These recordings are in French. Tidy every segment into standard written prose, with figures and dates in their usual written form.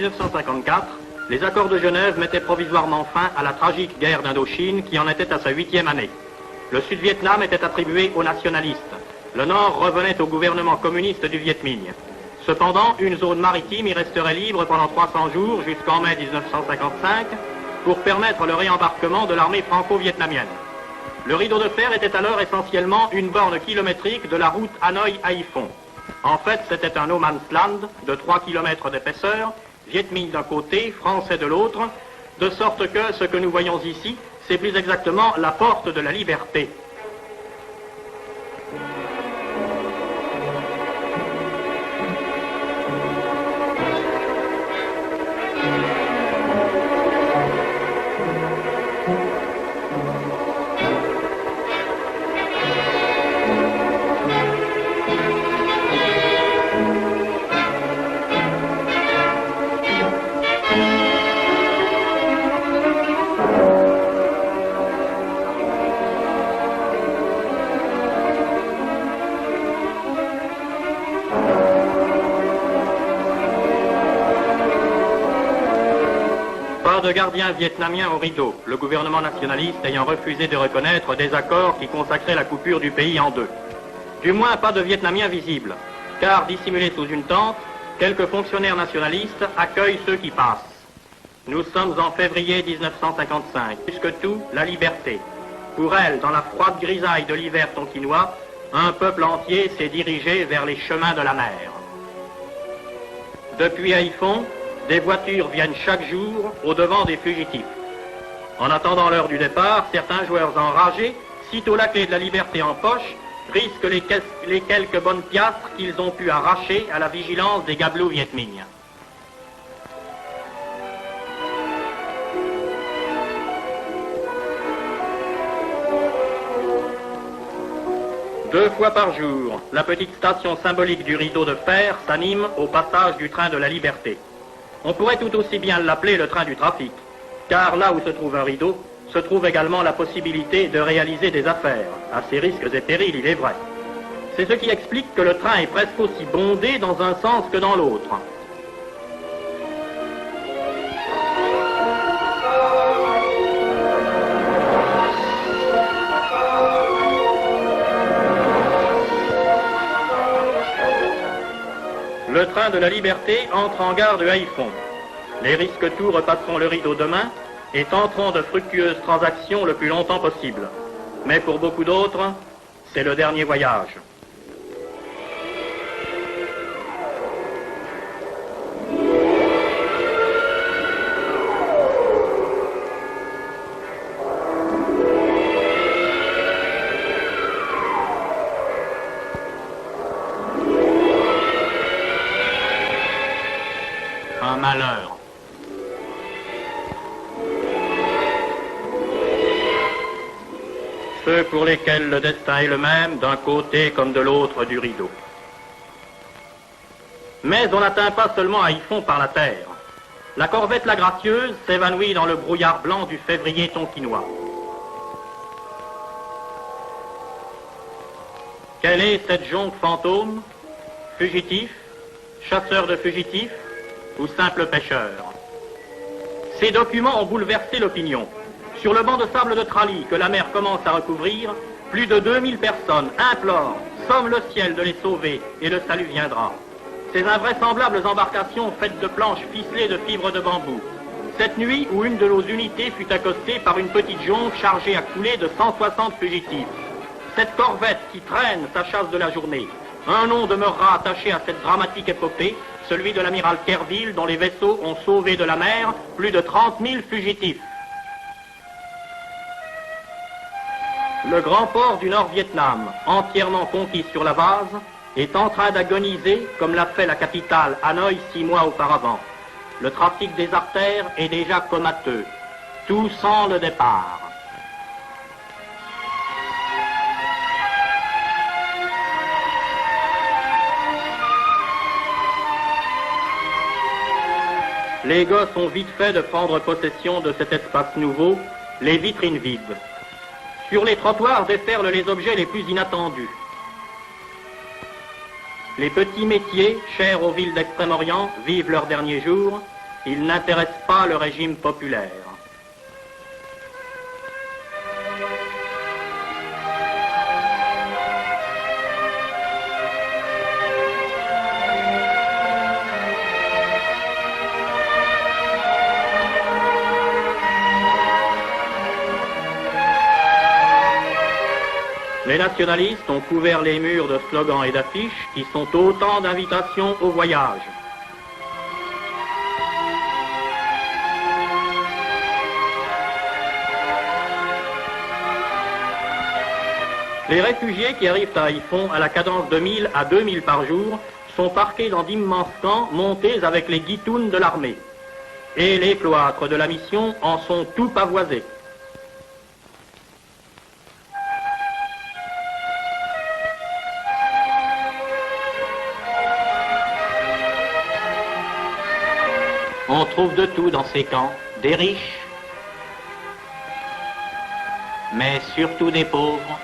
1954, les accords de Genève mettaient provisoirement fin à la tragique guerre d'Indochine qui en était à sa 8e année. Le Sud-Vietnam était attribué aux nationalistes. Le Nord revenait au gouvernement communiste du Viet Minh. Cependant, une zone maritime y resterait libre pendant 300 jours jusqu'en mai 1955 pour permettre le réembarquement de l'armée franco-vietnamienne. Le rideau de fer était alors essentiellement une borne kilométrique de la route Hanoï-Haiphong. En fait, c'était un no man's land de 3 km d'épaisseur, Viet Minh d'un côté, Français de l'autre, de sorte que ce que nous voyons ici, c'est plus exactement la porte de la liberté. De gardiens vietnamiens au rideau, le gouvernement nationaliste ayant refusé de reconnaître des accords qui consacraient la coupure du pays en deux. Du moins pas de Vietnamiens visibles, car dissimulés sous une tente, quelques fonctionnaires nationalistes accueillent ceux qui passent. Nous sommes en février 1955, plus que tout, la liberté. Pour elle, dans la froide grisaille de l'hiver tonkinois, un peuple entier s'est dirigé vers les chemins de la mer. Depuis Haiphong, des voitures viennent chaque jour au-devant des fugitifs. En attendant l'heure du départ, certains joueurs enragés, sitôt la clé de la liberté en poche, risquent les quelques bonnes piastres qu'ils ont pu arracher à la vigilance des gabelous Viet Minh. Deux fois par jour, la petite station symbolique du rideau de fer s'anime au passage du train de la liberté. On pourrait tout aussi bien l'appeler le train du trafic, car là où se trouve un rideau, se trouve également la possibilité de réaliser des affaires, à ses risques et périls, il est vrai. C'est ce qui explique que le train est presque aussi bondé dans un sens que dans l'autre. Le train de la liberté entre en gare de Haiphong. Les risques tout repasseront le rideau demain et tenteront de fructueuses transactions le plus longtemps possible. Mais pour beaucoup d'autres, c'est le dernier voyage. Un malheur. Ceux pour lesquels le destin est le même, d'un côté comme de l'autre du rideau. Mais on n'atteint pas seulement Haiphong par la terre. La corvette La Gracieuse s'évanouit dans le brouillard blanc du février tonkinois. Quelle est cette jonque fantôme? Fugitif? Chasseur de fugitifs? Ou simple pêcheur? Ces documents ont bouleversé l'opinion. Sur le banc de sable de Trali que la mer commence à recouvrir, plus de 2000 personnes implorent, somment le ciel de les sauver et le salut viendra. Ces invraisemblables embarcations faites de planches ficelées de fibres de bambou. Cette nuit où une de nos unités fut accostée par une petite jonque chargée à couler de 160 fugitifs. Cette corvette qui traîne sa chasse de la journée. Un nom demeurera attaché à cette dramatique épopée, celui de l'amiral Kerville, dont les vaisseaux ont sauvé de la mer plus de 30 000 fugitifs. Le grand port du Nord-Vietnam, entièrement conquis sur la vase, est en train d'agoniser comme l'a fait la capitale Hanoï 6 mois auparavant. Le trafic des artères est déjà comateux. Tout sent le départ. Les gosses ont vite fait de prendre possession de cet espace nouveau, les vitrines vides. Sur les trottoirs déferlent les objets les plus inattendus. Les petits métiers, chers aux villes d'Extrême-Orient, vivent leurs derniers jours. ils n'intéressent pas le régime populaire. Les nationalistes ont couvert les murs de slogans et d'affiches qui sont autant d'invitations au voyage. Les réfugiés qui arrivent à Haïphong à la cadence de 1000 à 2000 par jour sont parqués dans d'immenses camps montés avec les guitounes de l'armée. Et les cloîtres de la mission en sont tout pavoisés. On trouve de tout dans ces camps, des riches, mais surtout des pauvres.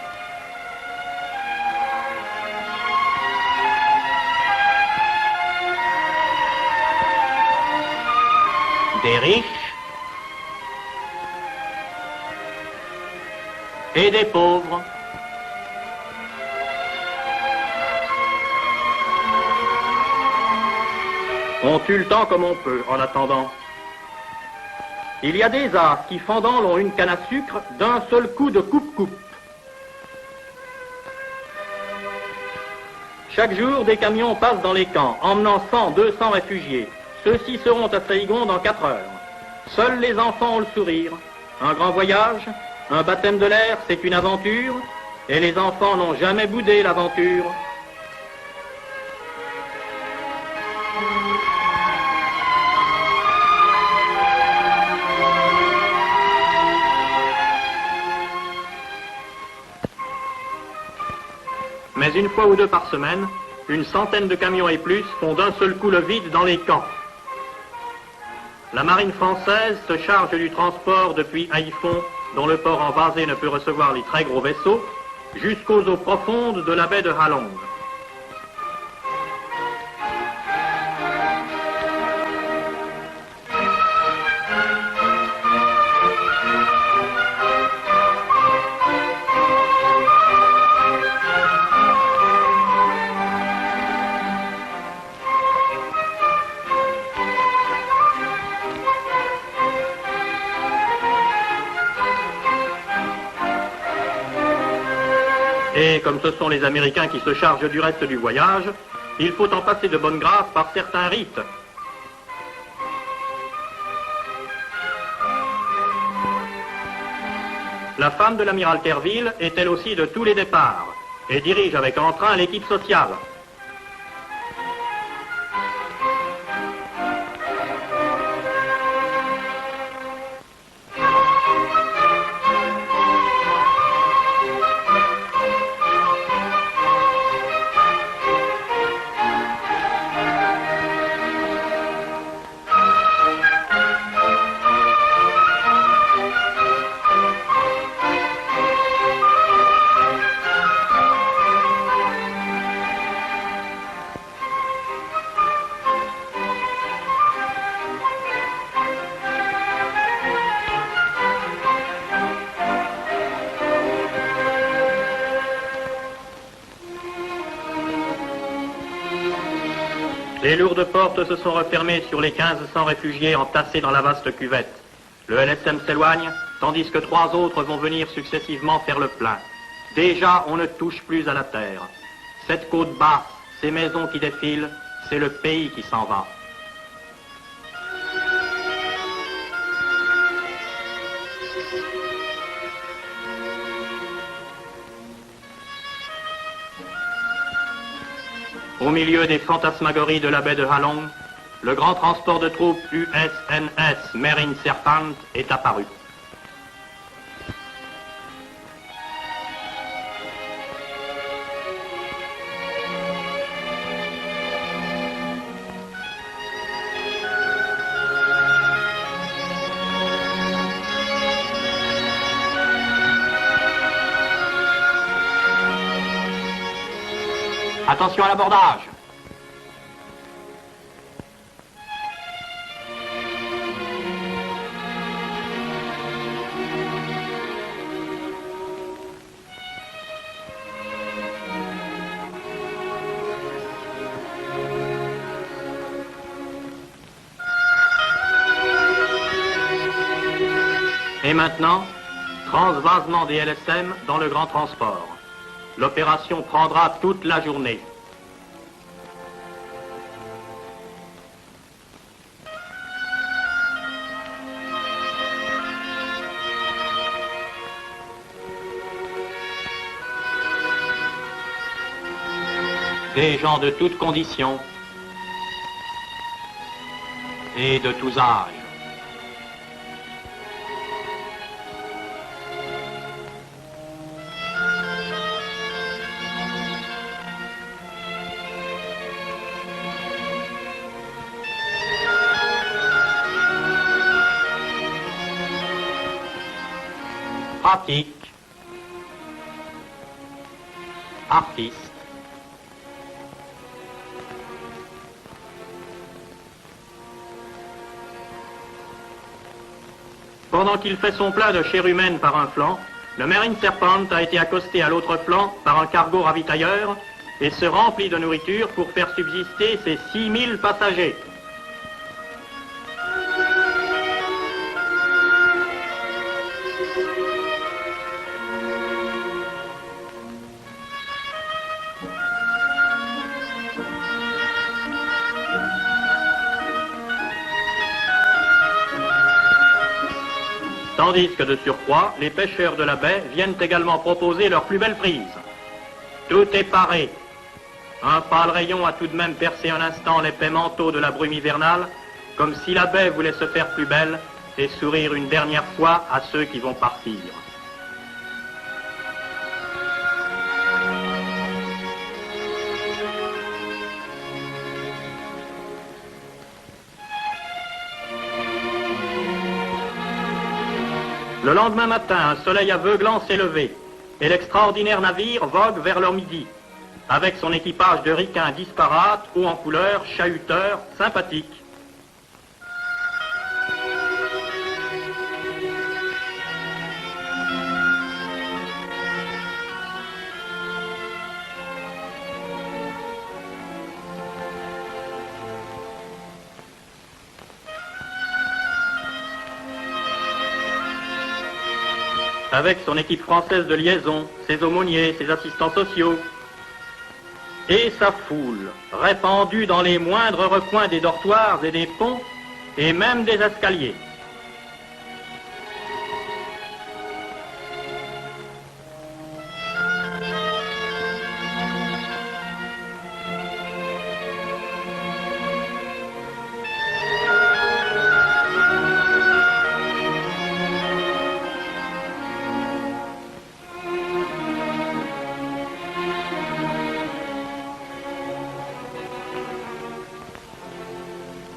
Des riches et des pauvres. On tue le temps comme on peut, en attendant. Il y a des as qui, fendant, l'ont une canne à sucre d'un seul coup de coupe-coupe. Chaque jour, des camions passent dans les camps, emmenant 100, 200 réfugiés. Ceux-ci seront à Saigon dans 4 heures. Seuls les enfants ont le sourire. Un grand voyage, un baptême de l'air, c'est une aventure, et les enfants n'ont jamais boudé l'aventure. Mais une fois ou deux par semaine, une centaine de camions et plus font d'un seul coup le vide dans les camps. La marine française se charge du transport depuis Haïphong, dont le port envasé ne peut recevoir les très gros vaisseaux, jusqu'aux eaux profondes de la baie de Halong. Et comme ce sont les Américains qui se chargent du reste du voyage, il faut en passer de bonne grâce par certains rites. La femme de l'amiral Terville est elle aussi de tous les départs et dirige avec entrain l'équipe sociale. Les lourdes portes se sont refermées sur les 1500 réfugiés entassés dans la vaste cuvette. Le LSM s'éloigne, tandis que 3 autres vont venir successivement faire le plein. Déjà, on ne touche plus à la terre. Cette côte basse, ces maisons qui défilent, c'est le pays qui s'en va. Au milieu des fantasmagories de la baie de Halong, le grand transport de troupes USNS Marine Serpent est apparu. Attention à l'abordage. Et maintenant, transvasement des LSM dans le grand transport. L'opération prendra toute la journée. Des gens de toutes conditions et de tous âges. Pratique, artiste, pendant qu'il fait son plat de chair humaine par un flanc, le Marine Serpent a été accosté à l'autre flanc par un cargo ravitailleur et se remplit de nourriture pour faire subsister ses 6000 passagers. Tandis que de surcroît, les pêcheurs de la baie viennent également proposer leurs plus belles prises. Tout est paré. Un pâle rayon a tout de même percé un instant l'épais manteau de la brume hivernale, comme si la baie voulait se faire plus belle et sourire une dernière fois à ceux qui vont partir. Le lendemain matin, un soleil aveuglant s'est levé et l'extraordinaire navire vogue vers leur midi, avec son équipage de ricains disparates, hauts en couleur, chahuteurs, sympathiques. Avec son équipe française de liaison, ses aumôniers, ses assistants sociaux, et sa foule, répandue dans les moindres recoins des dortoirs et des ponts, et même des escaliers.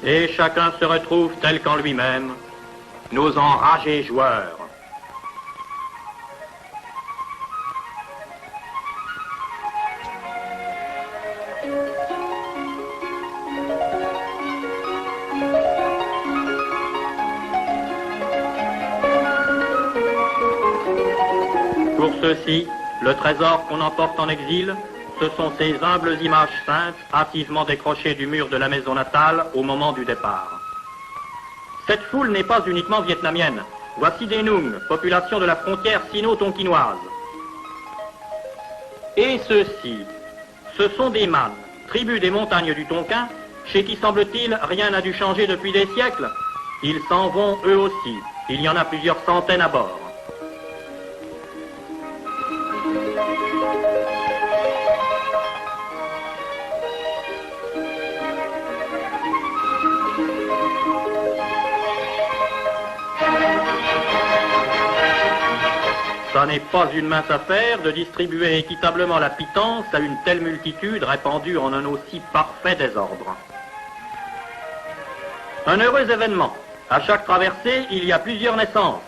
Et chacun se retrouve tel qu'en lui-même, nos enragés joueurs. Pour ceux-ci, le trésor qu'on emporte en exil, ce sont ces humbles images saintes, hâtivement décrochées du mur de la maison natale au moment du départ. Cette foule n'est pas uniquement vietnamienne. Voici des Nung, population de la frontière sino-tonkinoise. Et ceux-ci, ce sont des Man, tribus des montagnes du Tonkin, chez qui semble-t-il rien n'a dû changer depuis des siècles. Ils s'en vont eux aussi. Il y en a plusieurs centaines à bord. Ça n'est pas une mince affaire de distribuer équitablement la pitance à une telle multitude répandue en un aussi parfait désordre. Un heureux événement. À chaque traversée, il y a plusieurs naissances.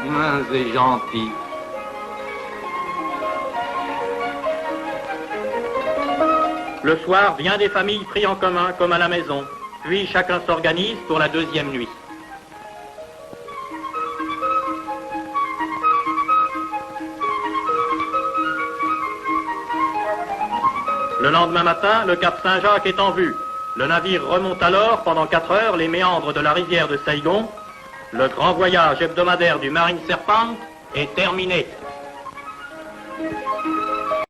Mince et gentil. Le soir, bien des familles prient en commun, comme à la maison. Puis chacun s'organise pour la deuxième nuit. Le lendemain matin, le cap Saint-Jacques est en vue. Le navire remonte alors, pendant 4 heures, les méandres de la rivière de Saigon. Le grand voyage hebdomadaire du Marine Serpent est terminé.